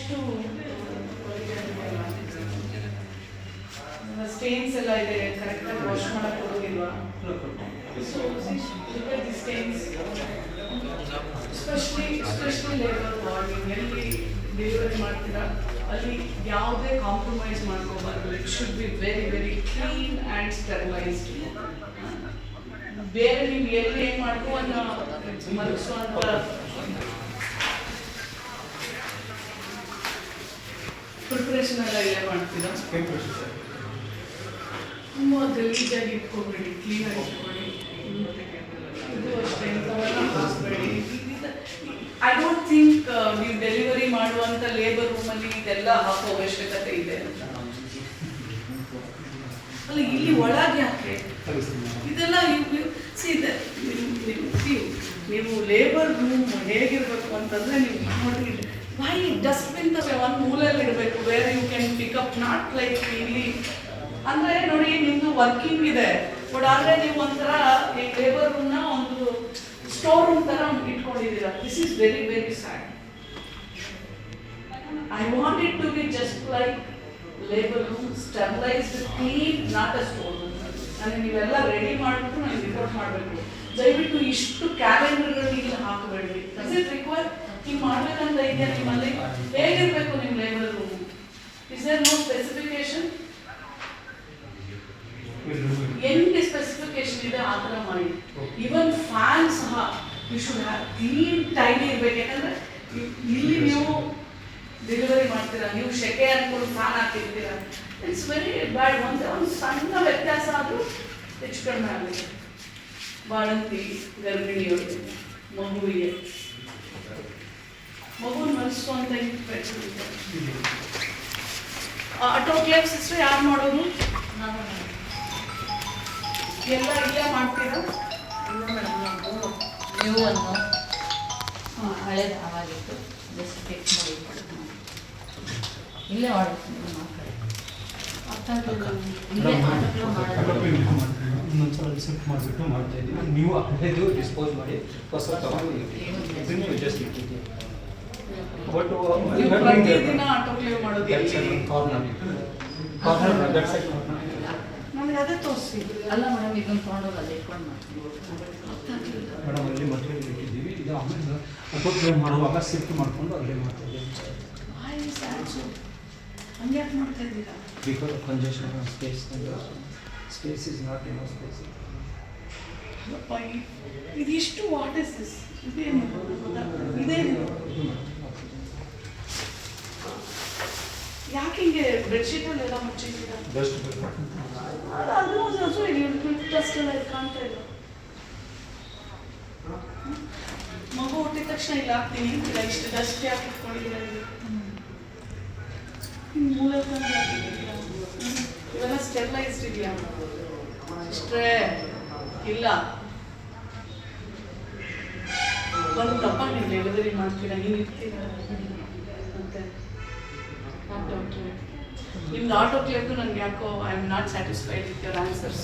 ಎಷ್ಟು ಸ್ಟೇನ್ಸ್ ಎಲ್ಲ ಇದೆ, ಕರೆಕ್ಟಾಗಿ ವಾಶ್ ಮಾಡಕ್ಕೆ ಹೋಗೋದಿಲ್ವಾ? So the stains especially labour ward, ನೀವು ಎಲ್ಲಿ ಡೆಲಿವರಿ ಮಾಡ್ತೀರಾ ಅಲ್ಲಿ ಯಾವುದೇ ಕಾಂಪ್ರಮೈಸ್ ಮಾಡ್ಕೋಬಾರ್ದು. It should be very very clean and sterilised. ಬೇರೆ ನೀವು ಎಲ್ಲಿ ಏನು ಮಾಡ್ಕೋ ಅನ್ನೋ ಮಲಗಿಸುವಂಥ ಪ್ರಿಪ್ರೇಷನ್ ಎಲ್ಲ ಇಲ್ಲೇ ಮಾಡ್ತೀರಾ? ತುಂಬ ಗಲೀಜಾಗಿ ಇಟ್ಕೋಬೇಡಿ, ಕ್ಲೀನಾಗಿ ಇಟ್ಕೊಳ್ಳಿ. ಇದು ಅಷ್ಟೇ, ಇಂಥವೆಲ್ಲ ಹಾಕಬೇಡಿ. ಐ ಡೋಂಟ್ ಥಿಂಕ್ ನೀವು ಡೆಲಿವರಿ ಮಾಡುವಂಥ ಲೇಬರ್ ರೂಮಲ್ಲಿ ಇದೆಲ್ಲ ಹಾಕೋ ಅವಶ್ಯಕತೆ ಇದೆ ಅಂತ. ಅಲ್ಲ, ಇಲ್ಲಿ ಒಳಗೆ ಯಾಕೆ ಇದೆಲ್ಲ? ನೀವು ಲೇಬರ್ ರೂಮ್ ಹೇಗಿರ್ಬೇಕು ಅಂತಂದ್ರೆ ನೀವು ನೋಡಿ, ವೈ ಡಸ್ಟ್ಬಿನ್ ಒಂದು ಮೂಲೆಯಲ್ಲಿ ಇಡಬೇಕು, where you can pick up, not like ಇಲ್ಲಿ. ಅಂದರೆ ನೋಡಿ, ನಿಮ್ಮದು ವರ್ಕಿಂಗ್ ಇದೆ, ಬಟ್ ಆದರೆ ನೀವು ಒಂಥರ ಈ ಲೇಬರ್ ರೂಮ್ನ ಒಂದು ಸ್ಟೋರ್ ರೂಮ್ ಥರ ಇಟ್ಕೊಂಡಿದ್ದೀರಾ. This is very very sad. I want it to be just like labour room, sterilised, clean, not a store room. ನನಗೆ ನೀವೆಲ್ಲ ರೆಡಿ ಮಾಡಿಬಿಟ್ಟು ನನಗೆ ರಿಪೋರ್ಟ್ ಮಾಡಬೇಕು. ದಯವಿಟ್ಟು ಇಷ್ಟು ಕ್ಯಾಲೆಂಡರ್ಗಳು ಇಲ್ಲಿ ಹಾಕಬೇಡ್ರಿ. Does it require? ಹಿಂಗೆ ಮಾಡ್ಬೇಕಂತ ಇದೆಯಾ ನಿಮ್ಮಲ್ಲಿ? ಹೇಗಿರಬೇಕು ನಿಮ್ಮ labour room? Is there no specification? ಎಲ್ಲಿ ಸ್ಪೆಸಿಫಿಕೇಶನ್ ಇದೆ ಆ ಥರ ಮಾಡಿ. ಈವನ್ ಫ್ಯಾನ್ ಸಹ you should have clean, tiny ಇರಬೇಕು. ಯಾಕಂದರೆ ಇಲ್ಲಿ ನೀವು ಡೆಲಿವರಿ ಮಾಡ್ತೀರಾ, ನೀವು ಶೆಕೆ ಅಂದ್ಕೊಂಡು ಫ್ಯಾನ್ ಹಾಕಿರ್ತೀರಾ. It's very bad. ಒಂದು ಸಣ್ಣ ವ್ಯತ್ಯಾಸ ಆದರೂ ಹೆಚ್ಚು ಕಡಿಮೆ ಆಗುತ್ತೆ. ಬಾಣಂತಿ, ಗರ್ಭಿಣಿಯವರು, ಮಗುವಿಗೆ ಮಗುನ ಮನಸ್ಸುವಂತ ಆಟೋಕ್ಲೇವ್ ಸಿಸ್ಟರ್ ಯಾರು ಮಾಡೋದು? ಎಲ್ಲ ಇಲ್ಲೇ ಮಾಡ್ತೀರಾ? ಇಲ್ಲ ಮೇಡಮ್, ನಾವು ನ್ಯೂ ಅನ್ನು ಹಳೇದು ಆವಾಗಿತ್ತು, ಜಸ್ಟ್ ಫಿಕ್ಸ್ ಮಾಡಿ ಇಲ್ಲೇ ಮಾಡ್ತೀನಿ. ಇನ್ನೊಂದ್ಸಲ ರಿಸಿಪ್ಟ್ ಮಾಡಿಬಿಟ್ಟು ಮಾಡ್ತಾ ಇದ್ದೀವಿ. ನೀವು ಹಳೇದು ಡಿಸ್ಪೋಸ್ ಮಾಡಿ ಹೊಸ ತಗೊಂಡು ಜಸ್ಟ್ ಇಟ್ಟಿದ್ದೀವಿ. ಬಟ್ ಪ್ರತಿದಿನ ಆಟೋಕ್ಲೇವ್ ಮಾಡೋದು ನನಗೆ ಅದೇ ತೋರಿಸಿ. ಅಲ್ಲ ಮೇಡಮ್, ಇದನ್ನು ತೊಗೊಂಡೋಗಿ ಅಲ್ಲಿ ಇಟ್ಕೊಂಡು ಮಾಡ್ತೀವಿ ಮೇಡಮ್. ಅಲ್ಲಿ ಮಟೀರಿಯಲ್ ಇಟ್ಟಿದ್ದೀವಿ. ಇದು ಆಮೇಲೆ ಆಟೋಕ್ಲೇವ್ ಮಾಡುವಾಗ ಶಿಫ್ಟ್ ಮಾಡಿಕೊಂಡು ಅಲ್ಲೇ ಮಾಡ್ತಾ ಇದ್ದೀವಿ. ಹಂಗೆ ಯಾಕೆ ಮಾಡ್ತಾ ಇದ್ದೀರಾ? Because congestion space is not in space. ಇದಿಷ್ಟು ವಾಟ್ ಇಸ್ ದಿಸ್? ಇದೇನು ಇದೇನು? ಯಾಕೆ ಹಿಂಗೆ ಬೆಡ್ಶೀಟಲ್ಲಿ ಎಲ್ಲ ಮುಚ್ಚಿದ್ದೀರಾ? ಅದು ಡಸ್ಟ್ ಎಲ್ಲ ಕಾಣ್ತಾ ಇಲ್ಲ. ಮಗು ಹುಟ್ಟಿದ ತಕ್ಷಣ ಇಲ್ಲ ಹಾಕ್ತೀನಿ, ಇಲ್ಲ ಇಷ್ಟು ಡಸ್ಟ್ ಯಾಕೆ ಇಟ್ಕೊಂಡಿದ್ದೀರಾ? ಮೂಲೆ ಹಾಕಿದ್ದೀರಾ? ಇವೆಲ್ಲ ಸ್ಟೆರಿಲೈಸ್ಡ್ ಇದೆಯಾ? ಇಷ್ಟೇ ಇಲ್ಲ. ಒಂದು ತಪ್ಪ ನೀವು ಡೆಲಿವರಿ ಮಾಡ್ತೀರಾ, ನೀವು ಇರ್ತೀರಾ ಮತ್ತೆ ಡಾಕ್ಟ್ರೆ ನಿಮ್ದು ಆಟೋಕ್ಲೇವ್ದು ನನಗೆ ಯಾಕೋ I am not satisfied with your answers.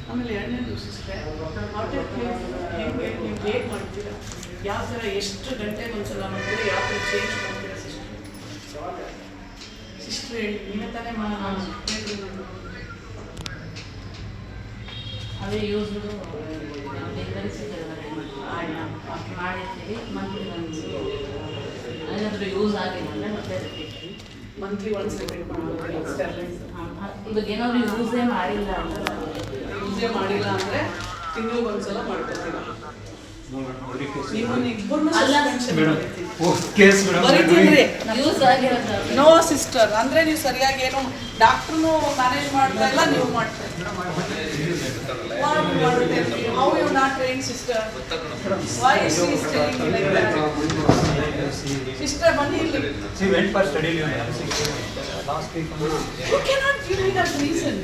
ಆಮೇಲೆ ಎರಡನೇದು ಸಿಸ್ಟ್ರೆ, ಆಟೋಕ್ಲೇವ್ ಹೆಂಗೆ ನೀವು ಹೇಗೆ ಮಾಡ್ತೀರಾ? ಯಾವ ಥರ ಎಷ್ಟು ಗಂಟೆಗೆ ಒಂದ್ಸಲ ಮಾಡ್ತೀರಾ? ಯಾವ ಥರ ಚೇಂಜ್ ಮಾಡ್ತೀರಾ ಸಿಸ್ಟ್ರ್ ಹೇಳಿ. ನೀವೇ ತಾನೇ ಅದೇ ಯೂಸ್ ಡೆಲಿವರಿ ಮಾಡಿರ್ತೀವಿ. ಮಂತ್ಲಿ ಒಂದು ಏನಾದರೂ ಯೂಸ್ ಆಗಿಲ್ಲ ಅಂದರೆ ಮತ್ತೆ ಮಂತ್ಲಿ ಒನ್ಸ್ ರಿಪೀಟ್ ಮಾಡೋದು. ಸ್ಟೆರಿಲೈಸ್ ಇವಾಗ ಏನಾದರೂ ಯೂಸೇ ಮಾಡಿಲ್ಲ ಅಂದರೆ ತಿಂಗಳಿಗೆ ಒಂದ್ಸಲ ಮಾಡ್ಕೊತೀರಾ? ನೋ ಸಿಸ್ಟರ್, ಅಂದ್ರೆ ನೀವು ಸರಿಯಾಗಿ ಏನು ಡಾಕ್ಟ್ರು ಮ್ಯಾನೇಜ್ ಮಾಡ್ತಾ ಇಲ್ಲ, ನೀವು ಮಾಡ್ತಾ ಇಲ್ಲ. How you not train sister? Why is she is telling you like that? Sister ಬನ್ನಿ ಇಲ್ಲಿ. She went for study leave last week. You cannot give me that reason.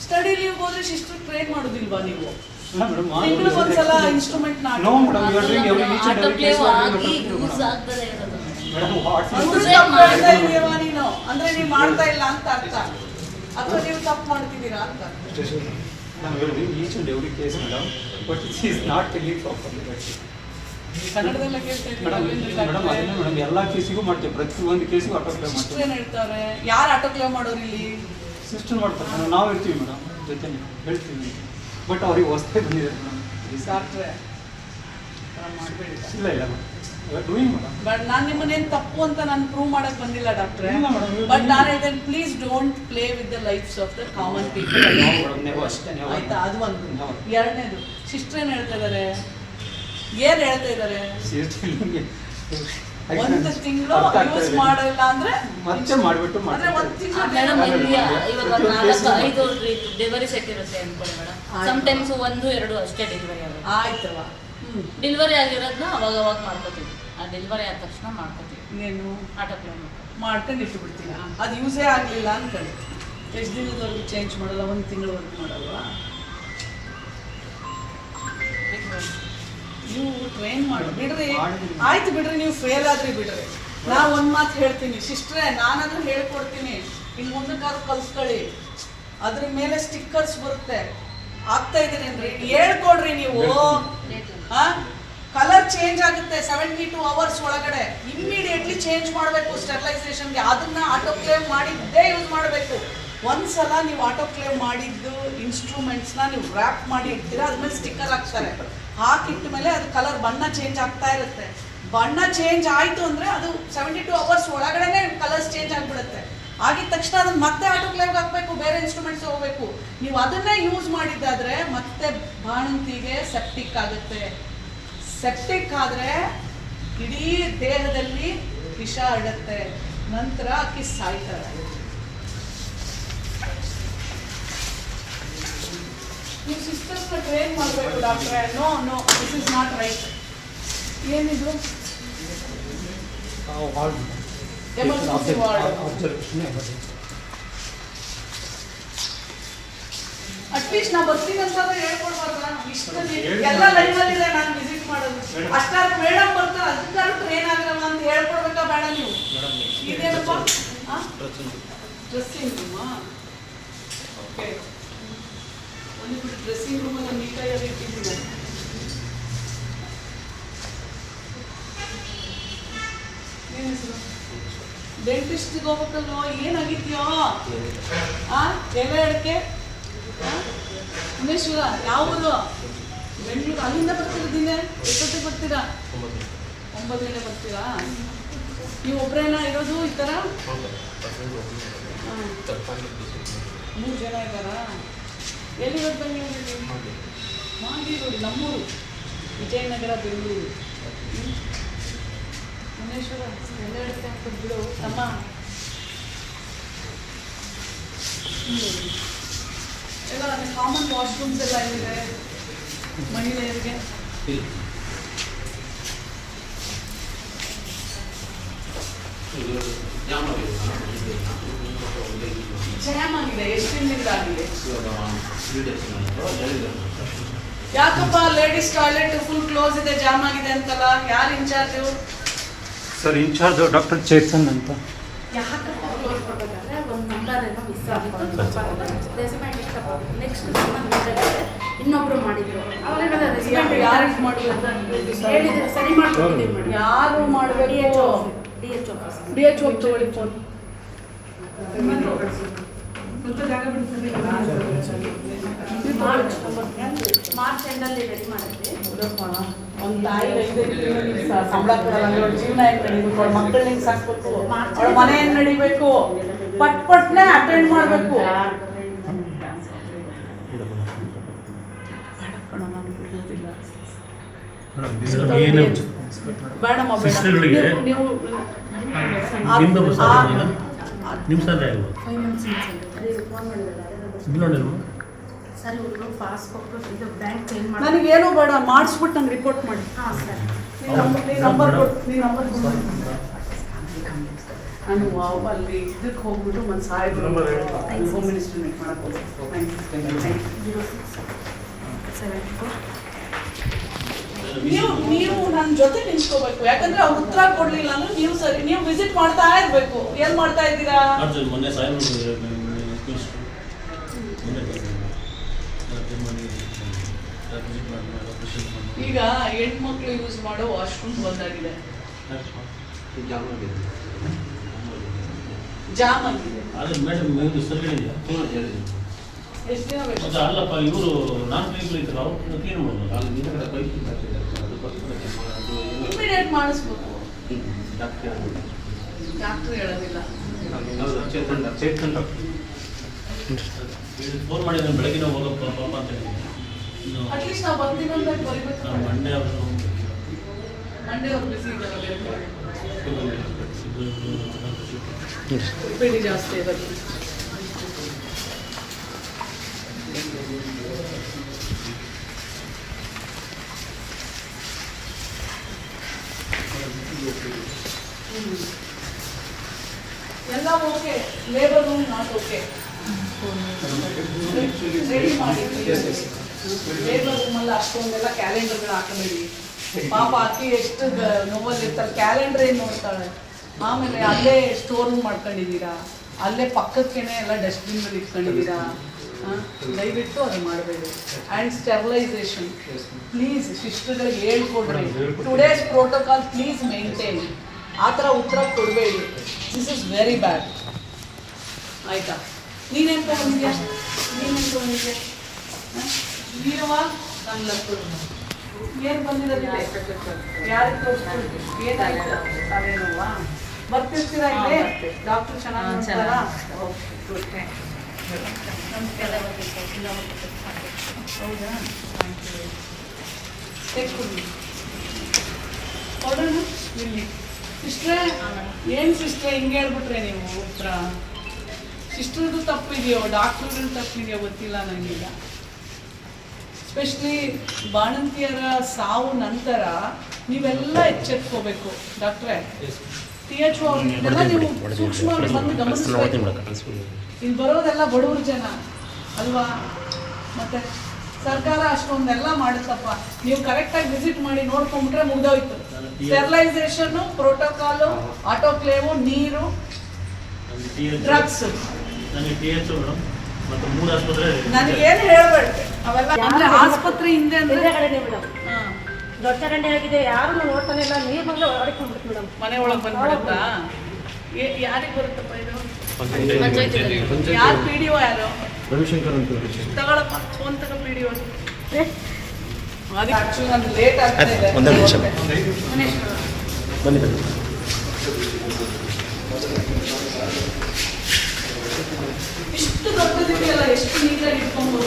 Study leave ಹೋದ್ರೆ sister train ಮಾಡೋದಿಲ್ವಾ ನೀವು? ತಿಂಗಳಿಗೆ ಒಂದ್ಸಲ instrument No madam, you are doing each and every case use ಆಗ್ತದೆ ಇರೋದು. madam. What ನೀನು ಅಂದ್ರೆ ನೀವು ಮಾಡ್ತಾ ಇಲ್ಲ ಅಂತ ಅರ್ಥ, ಅಥವಾ ನೀವು ತಪ್ಪು ಮಾಡ್ತಿದ್ದೀರಾ ಅಂತ? Madam, we are doing each and every case, madam, but she is not telling properly. ಕನ್ನಡದಲ್ಲ ಕೇಳ್ತಾ ಇದ್ದೀನಿ ಮೇಡಮ್ ಅಲ್ಲಿಂದ ಮೇಡಮ್ ಅದನ್ನೇ ಮೇಡಮ್ ಎಲ್ಲ ಕೇಸಿಗೂ ಮಾಡ್ತೀವಿ, ಪ್ರತಿಯೊಂದು ಕೇಸಿಗೂ ಆಟೋ ಕ್ಲೇಮ್ ಸಿಸ್ಟರ್ ಮಾಡ್ತೀವಿ. ಏನು ಹೇಳ್ತಾರೆ? ಯಾರು ಆಟೋ ಕ್ಲೇಮ್ ಮಾಡೋರು ಇಲ್ಲಿ? ಸಿಸ್ಟರ್ ಮಾಡ್ತಾರೆ ಮೇಡಮ್, ನಾವು ಇರ್ತೀವಿ ಮೇಡಮ್ ಜೊತೆ ಹೇಳ್ತೀವಿ. ಬಟ್ ಅವ್ರಿಗೆ ಹೊಸ್ತಾಗಿ ಬಂದಿದ್ದಾರೆ ಮೇಡಮ್. ಡಾಕ್ಟ್ರೆ ಮಾಡಬೇಡಿ. ಇಲ್ಲ ಇಲ್ಲ ಮೇಡಮ್, ಡೂಯಿಂಗ್ ಮೇಡಮ್. ಬಟ್ ನಾನು ನಿಮ್ಮನ್ನೇನು ತಪ್ಪು ಅಂತ ನಾನು ಪ್ರೂವ್ ಮಾಡಕ್ ಬಂದಿಲ್ಲ ಡಾಕ್ಟ್ರೆ. ಇಲ್ಲ madam, you ಬಟ್ doing- ನಾನು ಹೇಳ್ತೇನೆ, please don't play with the lifes of the common people. No madam, never. ಅಷ್ಟೇ Never. ಆಯ್ತಾ? ಅದು ಒಂದು. Never. ಎರಡನೇದು, ಸಿಸ್ಟರ್ ಏನು ಹೇಳ್ತಾ ಇದ್ದಾರೆ? ಏನು ಹೇಳ್ತಾ ಇದ್ದಾರೆ? Seriously, ನಿಮ್ಗೆ ಒಂದು ತಿಂಗಳು ಅರ್ಥ ಆಗ್ತಾ ಯೂಸ್ ಇದೆ. ಮಾಡಿಲ್ಲ ಅಂದ್ರೆ ಮತ್ತೆ ಮಾಡಿಬಿಟ್ಟು ಅಂದ್ರೆ ಒಂದು ತಿಂಗಳು ಮೇಡಮ್ ಇಲ್ಲಿ ಇವಾಗ ಒಂದು Case 4-5 ಡೆಲಿವರಿ ಸೆಟ್ ಇರುತ್ತೆ ಅನ್ಕೊಳ್ಳಿ ಮೇಡಮ್. ಆಯ್ತು. ಸಮ್ಟೈಮ್ಸ್ 1-2 ಅಷ್ಟೇ ಡೆಲಿವರಿ ಆಗುತ್ತೆ. ಆಯ್ತವ. ಡೆಲಿವರಿ ಆಗಿರೋದನ್ನ ಅವಾಗ ಮಾಡ್ಕೋತೀವಿ. ಆ ಡೆಲಿವರಿ ಆದ ತಕ್ಷಣ ಮಾಡ್ಕೋತೀವಿ. ಏನು ಆಟೋ ಕ್ಲೇಮ್ ಮಾಡ್ಕೊಂಡು ಇಟ್ಟು ಬಿಡ್ತೀನಿ. ಅದು ಯೂಸೇ ಆಗಲಿಲ್ಲ ಅನ್ಕೊಳ್ಳಿ, ಎಷ್ಟು ದಿನದವರೆಗೂ ಚೇಂಜ್ ಮಾಡಲ್ಲ? ಒಂದು ತಿಂಗಳವರೆಗೂ ಮಾಡಲ್ವಾ? ನೀವು ಟ್ರೈನ್ ಮಾಡಿ ಬಿಡ್ರಿ. ಆಯ್ತು ಬಿಡ್ರಿ, ನೀವು ಫೇಲ್ ಆದ್ರಿ ಬಿಡ್ರಿ. ನಾ ಒಂದು ಮಾತು ಹೇಳ್ತೀನಿ ಸಿಸ್ಟ್ರೆ, ನಾನಾದ್ರೂ ಹೇಳ್ಕೊಡ್ತೀನಿ, ಇನ್ನು ಮುಂದಕ್ಕಾದ್ರೂ ಕಲ್ಸ್ಕೊಳ್ಳಿ. ಅದ್ರ ಮೇಲೆ ಸ್ಟಿಕ್ಕರ್ಸ್ ಬರುತ್ತೆ. ಆಗ್ತಾ ಇದೀರೇನ್ರಿ? ಹೇಳ್ಕೊಡ್ರಿ ನೀವು. ಕಲರ್ ಚೇಂಜ್ ಆಗುತ್ತೆ 72 hours ಒಳಗಡೆ. ಇಮ್ಮಿಡಿಯೇಟ್ಲಿ ಚೇಂಜ್ ಮಾಡಬೇಕು ಸ್ಟೆರಿಲೈಸೇಷನ್ಗೆ. ಅದನ್ನ ಆಟೋ ಕ್ಲೇಮ್ ಮಾಡಿದ್ದೇ ಯೂಸ್ ಮಾಡಬೇಕು. ಒಂದ್ಸಲ ನೀವು ಆಟೋ ಕ್ಲೇಮ್ ಮಾಡಿದ್ದು ಇನ್ಸ್ಟ್ರೂಮೆಂಟ್ಸ್ನ ನೀವು ರ್ಯಾಪ್ ಮಾಡಿ ಇಡ್ತೀರಾ, ಅದ್ಮೇಲೆ ಸ್ಟಿಕ್ಕರ್ ಹಾಕ್ತಾರೆ. ಹಾಕಿಟ್ಟ ಮೇಲೆ ಅದು ಕಲರ್ ಬಣ್ಣ ಚೇಂಜ್ ಆಗ್ತಾ ಇರುತ್ತೆ. ಬಣ್ಣ ಚೇಂಜ್ ಆಯಿತು ಅಂದರೆ ಅದು 72 hours ಒಳಗಡೆ ಕಲರ್ಸ್ ಚೇಂಜ್ ಆಗಿಬಿಡುತ್ತೆ. ಆಗಿದ ತಕ್ಷಣ ಅದನ್ನು ಮತ್ತೆ ಆಟೋ ಕ್ಲೇಮ್ಗೆ ಹಾಕಬೇಕು, ಬೇರೆ ಇನ್ಸ್ಟ್ರೂಮೆಂಟ್ಸ್ ಹೋಗಬೇಕು. ನೀವು ಅದನ್ನೇ ಯೂಸ್ ಮಾಡಿದ್ದಾದರೆ ಮತ್ತೆ ಬಾಣಂತಿಗೆ ಸೆಪ್ಟಿಕ್ ಆಗುತ್ತೆ. ಸೆಪ್ಟಿಕ್ ಆದರೆ ಇಡೀ ದೇಹದಲ್ಲಿ ವಿಷ ಹರಡುತ್ತೆ. ನಂತರ ಅಕ್ಕಿ ಸಾಯ್ತಾರೆ. ನೀವು ಸಿಸ್ಟರ್ಸ್ನ ಟ್ರೈನ್ ಮಾಡಬೇಕು ಡಾಕ್ಟ್ರೆ. No no, this is not right. ಏನಿದು? Emergency ward. ಅಟ್ಲೀಸ್ಟ್ ನಾ ಬರ್ತೀನಿ ಅಂತ ಹೇಳ್ಕೊಡ್ಬಾರ್ದ? ಇಷ್ಟಲ್ಲಿ ಎಲ್ಲ ಲೈನಲ್ಲಿ ಇದೆ, ನಾನು ವಿಸಿಟ್ ಮಾಡೋದು. ಅಷ್ಟಾದ್ರು ಮೇಡಮ್ ಬರ್ತಾರೆ, ಅದಕ್ಕಾದ್ರೂ ಟ್ರೈನ್ ಆಗಿರಲ್ಲ ಅಂತ ಹೇಳ್ಕೊಡ್ಬೇಕಾ ಬೇಡ ನೀವು? ಇದೇನಪ್ಪ? ಡ್ರೆಸ್ಸಿಂಗ್ ರೂಮಾ? ಓಕೆ, ಒಂದು ಬಿಟ್ಟು ಡ್ರೆಸ್ಸಿಂಗ್ ರೂಮಲ್ಲಿ ನೀಟಾಗಿ ಇಟ್ಟಿದ್ದೀನಿ. ಏನು ಹೆಸರು? ಡೆಂಟಿಸ್ಟ್ಗೆ ಹೋಗ್ಬೇಕಲ್ವೋ? ಏನಾಗಿದ್ಯೋ? ಎಲೆ ಅಡಿಕೆ ಮುನೇಶ್ವರ ಯಾವ ಊರು? ಬೆಂಗಳೂರು. ಅಲ್ಲಿಂದ ಬರ್ತಿರೋದಿಲ್ಲ? ಎಷ್ಟೊತ್ತಿಗೆ ಬರ್ತೀರಾ? 9 ಗಂಟೆ ಬರ್ತೀರಾ? ನೀವು ಒಬ್ಬರೇನಾ ಇರೋದು ಈ ಥರ? 3 ಜನ ಇದ್ದಾರಾ? ಎಲ್ಲಿರೋದು ಬೆಂಗಳೂರಲ್ಲಿ? ಮಾಗಿರೋದು ನಮ್ಮೂರು, ವಿಜಯನಗರ, ಬೆಂಗಳೂರು. ಮುನೇಶ್ವರ ಎಲ್ಲ ಇಡುತ್ತೆ ಅಂತ ಬಿಡು ತಮ್ಮ. ಎಲ್ಲ ಕಾಮನ್ ವಾಶ್ರೂಮ್ಸ್ ಎಲ್ಲ ಇದೆ ಮಹಿಳೆಯರಿಗೆ. ಜಾಮ್ ಆಗಿದೆ. ಎಷ್ಟು ದಿನದಿಂದ ಆಗಿದೆ? ಯಾಕಪ್ಪ ಲೇಡೀಸ್ ಟಾಯ್ಲೆಟ್ ಫುಲ್ ಕ್ಲೋಸ್ ಇದೆ, ಜಾಮ್ ಆಗಿದೆ ಅಂತಲ್ಲ? ಯಾರು in charge? Sir in charge doctor Chetan ಅಂತ. ಯಾಕಪ್ಪ ಕ್ಲೋಸ್ ಮಾಡಬೇಕಾದ್ರೆ ಒಂದು ನಂಬರ್ ಏನೋ ಮಿಸ್ ಆಗಿತ್ತು. ರೆಸಿಮೆಂಟ್ ಇಷ್ಟಪಟ್ಟು ನೆಕ್ಸ್ಟ್ ಇನ್ನೊಬ್ರು ಮಾಡಿದ್ರು. ಅವಾಗ ರೆಸಿಮೆಂಟ್ ಯಾರಿಗೆ ಮಾಡಬೇಕು ಹೇಳಿದ್ರು, ಸರಿ ಮಾಡ್ಕೊಡ್ತೀವಿ ಮೇಡಮ್. ಯಾರು ಮಾಡಬೇಕು? DH office. DH ಹೋಗಿ ತಗೊಳ್ಳಿ ಫೋನ್. ಮಾರ್ಚ್ ಎಂಡಲ್ಲಿ ರೆಡಿ ಮಾಡಿದ್ವಿ. ಒಂದು ತಾಯಿ 5 ತಿಂಗಳು ಸಂಬಳ ಕೊಡಲ್ಲ, ಅವಳ ಜೀವನ ಹೆಂಗ್ ನಡೀಬೇಕು? ಅವಳ ಮಕ್ಕಳು ಹೆಂಗ್ ಸಾಕ್ಬೇಕು? ಅವಳ ಮನೆ ಹೆಂಗ್ ನಡಿಬೇಕು? ಪಟ್ನೆ ಅಟೆಂಡ್ ಮಾಡಬೇಕು. ಬೇಡಮ್ಮ ಬೇಡ. ನೀವು ನಿಮ್ಮ ಸ್ಯಾಲ್ರಿ ಆಗಿಲ್ಲ 5 months ಅದೇ ಫೋನ್ ಮಾಡಿದ್ದಾರೆ. ಬಿಲ್ ನೋಡಿಲ್ವಾ? ಸರಿ ಹುಡುಗರು ಪಾಸ್ಬುಕ್ ಇದು ಬ್ಯಾಂಕ್ ಚೇಂಜ್ ಮಾಡಿ ನನಗೇನು ಬೇಡ, ಮಾಡಿಸ್ಬಿಟ್ಟು ನಂಗೆ ರಿಪೋರ್ಟ್ ಮಾಡಿ. ಹಾಂ ಸರ್. ನಂಬರ್ ನಾನು ಅಲ್ಲಿ ಇದಕ್ಕೆ ಹೋಗ್ಬಿಟ್ಟು ಒಂದು ಸಾಯಿದ್ರು ಹೋಮ್ ಮಿನಿಸ್ಟರ್ ಮೀಟ್ ಮಾಡಕ್ಕೆ ಹೋಗ್ಬೇಕು. ನೀವು ನನ್ನ ಜೊತೆ ನಿಂತ್ಕೋಬೇಕು. ಯಾಕಂದ್ರೆ ಅವ್ರು ಉತ್ತರ ಕೊಡ್ಲಿಲ್ಲ ಅಂದ್ರೆ ನೀವು ಸರಿ, ನೀವು ವಿಸಿಟ್ ಮಾಡ್ತಾ ಇರ್ಬೇಕು. ಏನ್ ಮಾಡ್ತಾ ಇದ್ದೀರಾ? ಮೊನ್ನೆ ಈ ಈಗ ಹೆಣ್ಮಕ್ಳು ಯೂಸ್ ಮಾಡೋ ವಾಶ್ರೂಮ್ ಬಂದಾಗಿದೆ, ಜಾಮ್ ಆಗಿದೆ. ಆದರೆ ಮೇಡಮ್ ಇದು ಸರಿ ಇದೆಯಾ? ಎಷ್ಟು ದಿನ ಬೇಕು? ಮತ್ತೆ ಅಲ್ಲಪ್ಪ ಇವರು ನಾನ್ ಪೈಪ್ ಇದ್ರು ಅವ್ರು ಕ್ಲೀನ್ ಮಾಡೋದು ಇಮಿಡಿಯೇಟ್ ಮಾಡಿಸ್ಬೇಕು. ಡಾಕ್ಟ್ರು ಹೇಳೋದಿಲ್ಲ. ಫೋನ್ ಮಾಡಿದ್ರೆ ಬೆಳಗ್ಗೆ ನಾವು ಹೋಗಪ್ಪ ಪಾಪ ಅಂತ ಹೇಳಿದ್ವಿ. ಅಟ್ಲೀಸ್ಟ್ ನಾವು ಬರ್ತೀವಿ ಅಂತ ಬರೀಬೇಕು. ಮಂಡೇ ಅವ್ರು ಬಿಸಿ ಇದ್ದಾರೆ, ಬಿಡಿ ಜಾಸ್ತಿ ಇರುತ್ತೆ. ಎಲ್ಲ okay, labour room not okay. Ready ಮಾಡಿ. ಲೇಬರ್ ರೂಮಲ್ಲಿ ಅಷ್ಟೊಂದೆಲ್ಲ ಕ್ಯಾಲೆಂಡರ್ಗಳು ಹಾಕಬೇಡಿ. ಪಾಪ ಅತಿ ಎಷ್ಟು ನೋವಲ್ಲಿ ಇರ್ತಾರೆ, ಕ್ಯಾಲೆಂಡರ್ ಏನು ನೋಡ್ತಾಳೆ. ಆಮೇಲೆ ಅಲ್ಲೇ ಸ್ಟೋರ್ ರೂಮ್ ಮಾಡ್ಕೊಂಡಿದ್ದೀರಾ, ಅಲ್ಲೇ ಪಕ್ಕಕ್ಕೇನೆ ಎಲ್ಲ ಡಸ್ಟ್ಬಿನ್ಗಳು ಇಟ್ಕೊಂಡಿದ್ದೀರಾ. ದಯವಿಟ್ಟು ಅದು ಮಾಡಬೇಡಿ. ಆ್ಯಂಡ್ ಸ್ಟೆರಿಲೈಸೇಷನ್ ಪ್ಲೀಸ್ ಸಿಸ್ಟರ್ಗಳಿಗೆ ಹೇಳ್ಕೊಡ್ರಿ. Today's protocol please maintain. ಆ ಥರ ಉತ್ತರ ಕೊಡಬೇಡಿ. This is very bad. ಆಯಿತಾ? ನೀನೇನು ತೊಗೊಂಡಿದ್ಯಾ? ನೀರವ ನನ್ನ ಏನು ಬಂದಿರೋದಿಲ್ಲ. ಯಾರಿಗೆ ತೋರಿಸ್ಕೊಳ್ತೀವಿ? ಏನಾಯ್ತು? ಅದೇನೋವಾ ಬರ್ತಿರ್ತೀರಾ ಇಲ್ಲಿ? ಡಾಕ್ಟ್ರು ಚೆನ್ನಾಗಿ ನೋಡ್ತಾರಾ? Okay good. ಹೌದಾ? ಕೊಡೋಣ ಇಲ್ಲಿ. ಸಿಸ್ಟ್ರೇ, ಏನು ಸಿಸ್ಟ್ರೇ ಹಿಂಗೆ ಹೇಳ್ಬಿಟ್ರೆ ನೀವು ಉತ್ತರ? ಸಿಸ್ಟ್ರದ್ದು ತಪ್ಪಿದೆಯೋ ಡಾಕ್ಟ್ರದ್ದು ತಪ್ಪಿದೆಯೋ ಗೊತ್ತಿಲ್ಲ ನನಗೀಗ. ಎಸ್ಪೆಷಲಿ ಬಾಣಂತಿಯರ ಸಾವು ನಂತರ ನೀವೆಲ್ಲ ಎಚ್ಚೆತ್ಕೋಬೇಕು. ಡಾಕ್ಟ್ರೇ, THO ಅವ್ರನ್ನೆಲ್ಲ ನೀವು ಸೂಕ್ಷ್ಮವಾಗಿ ಬಂದು ಗಮನಿಸಬೇಕು. ಇಲ್ಲಿ ಬರೋದೆಲ್ಲ ಬಡವ್ರ ಜನ ಅಲ್ವಾ? ಮತ್ತು ಸರ್ಕಾರ ಅಷ್ಟೊಂದೆಲ್ಲ ಮಾಡುತ್ತಪ್ಪ. ನೀವು ಕರೆಕ್ಟಾಗಿ ವಿಸಿಟ್ ಮಾಡಿ ನೋಡ್ಕೊಂಡ್ಬಿಟ್ರೆ ಮುಗ್ದೋಯ್ತು. ಸ್ಟೆರಿಲೈಸೇಷನ್ನು, ಪ್ರೋಟೋಕಾಲು, ಆಟೋಕ್ಲೇವು, ನೀರು, ಡ್ರಗ್ಸ್. ನನಗೆ THO ಮೇಡಮ್ ಮತ್ತು 3 ಆಸ್ಪತ್ರೆ ನನಗೇನು ಹೇಳ್ಬೇಡಿ ಅವೆಲ್ಲ. ಅಂದರೆ ಆಸ್ಪತ್ರೆ ಹಿಂದೆ ಅಂದರೆ ಮೇಡಮ್ ದೊಡ್ಡ ಗಂಟೆ ಆಗಿದೆ, ಯಾರು ನೋಡ್ತಾನೆ ಇಲ್ಲ. ನೀರು ಬಂದು ಹೊರಡ್ಕೊಂಡ್ಬಿಡ್ತು ಮೇಡಮ್. ಮನೆ ಒಳಗೆ ಬಂದ್ಬಿಡುತ್ತಾ? ಯಾರಿಗೆ ಬರುತ್ತಪ್ಪ ಇದು? ಯಾರು PDO ಯಾರು? ರವಿಶಂಕರ್ ಅಂತ ತಗೊಳಪ್ಪ ಫೋನ್ ತಗೋ. PDO ಅದಕ್ಕೆ ಆ್ಯಕ್ಚುಲಿ ನಾನು ಲೇಟ್ ಆಗ್ತಾ ಇದೆ. ಒಂದೇ ನಿಮಿಷ ಬನ್ನಿ. ಇಷ್ಟು ದೊಡ್ಡದಿದೆಯಲ್ಲ, ಎಷ್ಟು ನೀಟಾಗಿ ಇಟ್ಕೊಂಡು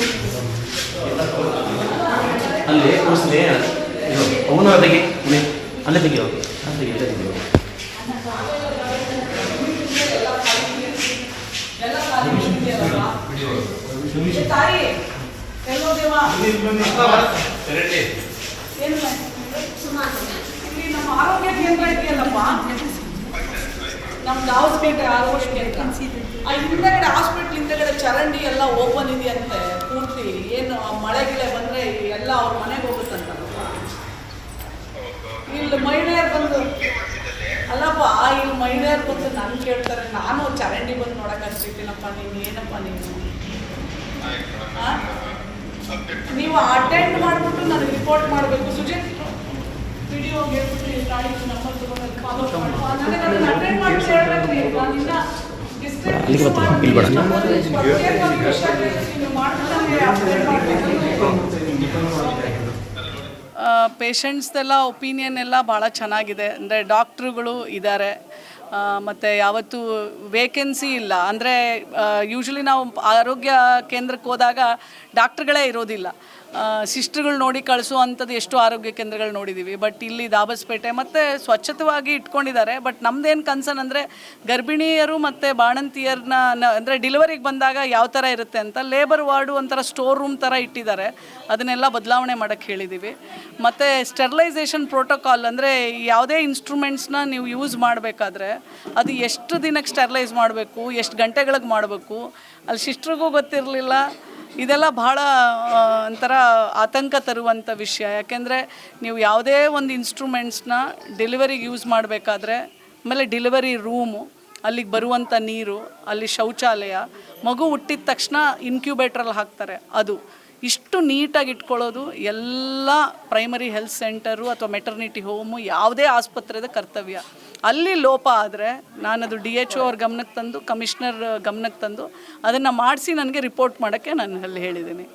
ಅಲ್ಲಿ ಕೂರಿಸಿದೆ ಅವನು ತೆಗಿ ಅಲ್ಲೇ ತೆಗಿಯೋ ತೆಗಿ ತೆಗಿಯೋ ತಾಯಿ ಎಲ್ಲೋದೇವಾ? ಏನು ಇಲ್ಲಿ ನಮ್ಮ ಆರೋಗ್ಯ ಕೇಂದ್ರ ಇದೆಯಲ್ಲಪ್ಪ, ನಮ್ದು ಹಾಸ್ಪಿಟಲ್ ಆರೋಗ್ಯ ಕೇಂದ್ರ. ಆ ಹಿಂದೆಗಡೆ ಹಾಸ್ಪಿಟ್ಲ್ ಹಿಂದೆಗಡೆ ಚರಂಡಿ ಎಲ್ಲ ಓಪನ್ ಇದೆಯಂತೆ ಪೂರ್ತಿ. ಏನು ಮಳೆ ಗಿಳೆ ಬಂದರೆ ಎಲ್ಲ ಅವ್ರ ಮನೆಗೆ ಹೋಗುತ್ತಂತಲ್ಲಪ್ಪ. ಇಲ್ಲಿ ಮಹಿಳೆಯರು ಬಂದು ಅಲ್ಲಪ್ಪ, ಇಲ್ಲಿ ಮಹಿಳೆಯರು ಬಂದು ನಾನು ಕೇಳ್ತಾರೆ, ನಾನು ಚರಂಡಿ ಬಂದು ನೋಡಕ್ಕೆ ಅನ್ಸಿದ್ದೀನಪ್ಪ. ನೀನು ಏನಪ್ಪ ನೀನು? ನೀವು ಅಟೆಂಡ್ ಮಾಡಿಬಿಟ್ಟು ನನಗೆ ರಿಪೋರ್ಟ್ ಮಾಡಬೇಕು. ಸುಜಿತ್ PDO ಹೇಳ್ಬಿಟ್ಟು ಇಲ್ಲಿ ಗಾಡಿ ನಂಬರ್ ತಗೊಂಡು ಫಾಲೋ ಮಾಡಿ ನನಗೆ ಅಟೆಂಡ್ ಮಾಡಿ ಹೇಳ್ಬೇಕ್ರಿ. ನಾನಿನ್ನ ಪೇಷಂಟ್ಸ್ದೆಲ್ಲ ಒಪಿನಿಯನ್ ಎಲ್ಲ ಭಾಳ ಚೆನ್ನಾಗಿದೆ. ಅಂದರೆ ಡಾಕ್ಟ್ರುಗಳು ಇದ್ದಾರೆ, ಮತ್ತು ಯಾವತ್ತೂ ವೇಕೆನ್ಸಿ ಇಲ್ಲ. ಅಂದರೆ ಯೂಶ್ವಲಿ ನಾವು ಆರೋಗ್ಯ ಕೇಂದ್ರಕ್ಕೆ ಹೋದಾಗ ಡಾಕ್ಟ್ರುಗಳೇ ಇರೋದಿಲ್ಲ. ಸಿಸ್ಟ್ರುಗಳು ನೋಡಿ ಕಳಿಸುವಂಥದ್ದು ಎಷ್ಟು ಆರೋಗ್ಯ ಕೇಂದ್ರಗಳು ನೋಡಿದ್ದೀವಿ. ಬಟ್ ಇಲ್ಲಿ ದಾಬಸ್ಪೇಟೆ ಮತ್ತು ಸ್ವಚ್ಛತವಾಗಿ ಇಟ್ಕೊಂಡಿದ್ದಾರೆ. ಬಟ್ ನಮ್ಮದೇನು ಕನ್ಸರ್ನ್ ಅಂದರೆ ಗರ್ಭಿಣಿಯರು ಮತ್ತು ಬಾಣಂತಿಯರನ್ನ ಅಂದರೆ ಡಿಲಿವರಿಗೆ ಬಂದಾಗ ಯಾವ ಥರ ಇರುತ್ತೆ ಅಂತ ಲೇಬರ್ ವಾರ್ಡು ಒಂಥರ ಸ್ಟೋರ್ ರೂಮ್ ಥರ ಇಟ್ಟಿದ್ದಾರೆ. ಅದನ್ನೆಲ್ಲ ಬದಲಾವಣೆ ಮಾಡೋಕ್ಕೆ ಹೇಳಿದ್ದೀವಿ. ಮತ್ತು ಸ್ಟೆರಿಲೈಸೇಷನ್ ಪ್ರೋಟೋಕಾಲ್ ಅಂದರೆ ಯಾವುದೇ ಇನ್ಸ್ಟ್ರೂಮೆಂಟ್ಸ್ನ ನೀವು ಯೂಸ್ ಮಾಡಬೇಕಾದ್ರೆ ಅದು ಎಷ್ಟು ದಿನಕ್ಕೆ ಸ್ಟೆರಿಲೈಸ್ ಮಾಡಬೇಕು, ಎಷ್ಟು ಗಂಟೆಗಳಿಗೆ ಮಾಡಬೇಕು, ಅಲ್ಲಿ ಸಿಸ್ಟ್ರಿಗೂ ಗೊತ್ತಿರಲಿಲ್ಲ. ಇದೆಲ್ಲ ಭಾಳ ಒಂಥರ ಆತಂಕ ತರುವಂಥ ವಿಷಯ. ಯಾಕೆಂದರೆ ನೀವು ಯಾವುದೇ ಒಂದು ಇನ್ಸ್ಟ್ರೂಮೆಂಟ್ಸ್ನ ಡೆಲಿವರಿಗೆ ಯೂಸ್ ಮಾಡಬೇಕಾದ್ರೆ, ಆಮೇಲೆ ಡೆಲಿವರಿ ರೂಮು, ಅಲ್ಲಿಗೆ ಬರುವಂಥ ನೀರು, ಅಲ್ಲಿ ಶೌಚಾಲಯ, ಮಗು ಹುಟ್ಟಿದ ತಕ್ಷಣ ಇನ್ಕ್ಯುಬೇಟ್ರಲ್ಲಿ ಹಾಕ್ತಾರೆ, ಅದು ಇಷ್ಟು ನೀಟಾಗಿ ಇಟ್ಕೊಳ್ಳೋದು ಎಲ್ಲ ಪ್ರೈಮರಿ ಹೆಲ್ತ್ ಸೆಂಟರು ಅಥವಾ ಮೆಟರ್ನಿಟಿ ಹೋಮು ಯಾವುದೇ ಆಸ್ಪತ್ರೆದ ಕರ್ತವ್ಯ. ಅಲ್ಲಿ ಲೋಪ ಆದರೆ ನಾನದು DHO ಅವ್ರ ಗಮನಕ್ಕೆ ತಂದು, ಕಮಿಷನರ್ ಗಮನಕ್ಕೆ ತಂದು ಅದನ್ನು ಮಾಡಿಸಿ ನನಗೆ ರಿಪೋರ್ಟ್ ಮಾಡೋಕ್ಕೆ ನಾನು ಅಲ್ಲಿ ಹೇಳಿದ್ದೀನಿ.